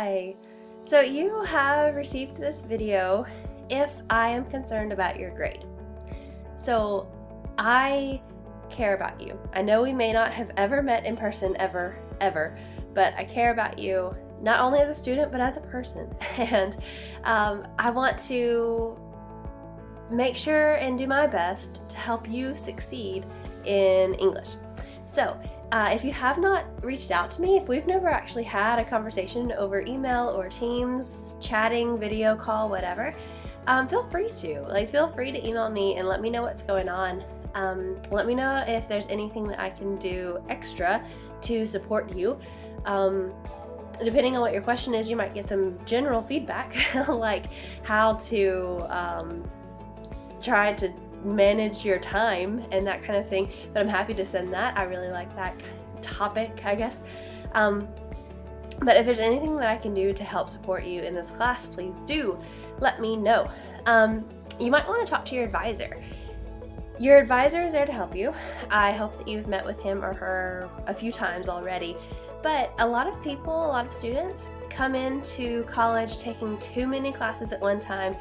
Hi! So you have received this video if I am concerned about your grade. So I care about you. I know we may not have ever met in person ever, but I care about you not only as a student but as a person. And I want to make sure and do my best to help you succeed in English. So if you have not reached out to me, if we've never actually had a conversation over email or Teams, chatting, video call, whatever, feel free to. Feel free to email me and let me know what's going on. Let me know if there's anything that I can do extra to support you. Depending on what your question is, you might get some general feedback, like how to try to manage your time and that kind of thing, but I'm happy to send that. I really like that topic, I guess. But if there's anything that I can do to help support you in this class, please do let me know. You might want to talk to your advisor. Your advisor is there to help you. I hope that you've met with him or her a few times already, but a lot of people, a lot of students come into college taking too many classes at one time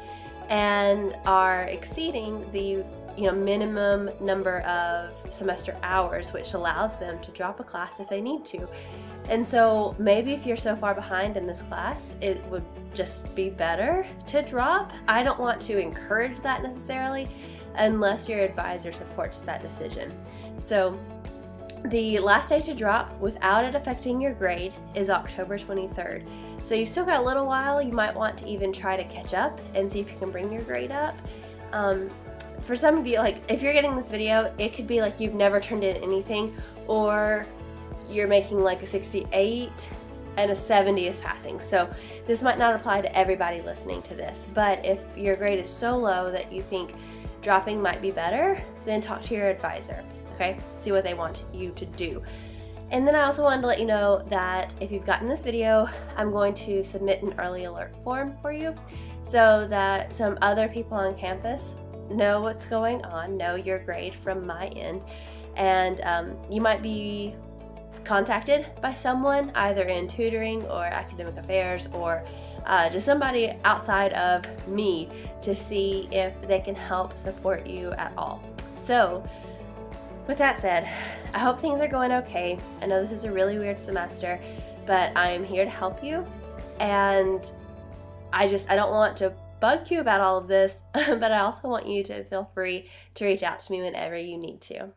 and are exceeding the minimum number of semester hours, which allows them to drop a class if they need to. And so maybe if you're so far behind in this class, it would just be better to drop. I don't want to encourage that necessarily unless your advisor supports that decision. So the last day to drop without it affecting your grade is October 23rd. So you've still got a little while. You might want to even try to catch up and see if you can bring your grade up. For some of you, if you're getting this video, it could be like you've never turned in anything, or you're making like a 68 and a 70 is passing. So this might not apply to everybody listening to this, but if your grade is so low that you think dropping might be better, then talk to your advisor, okay? See what they want you to do. And then I also wanted to let you know that if you've gotten this video, I'm going to submit an early alert form for you so that some other people on campus know what's going on, know your grade from my end, and you might be contacted by someone either in tutoring or academic affairs or just somebody outside of me to see if they can help support you at all. So with that said, I hope things are going okay. I know this is a really weird semester, but I am here to help you, and I don't want to bug you about all of this, but I also want you to feel free to reach out to me whenever you need to.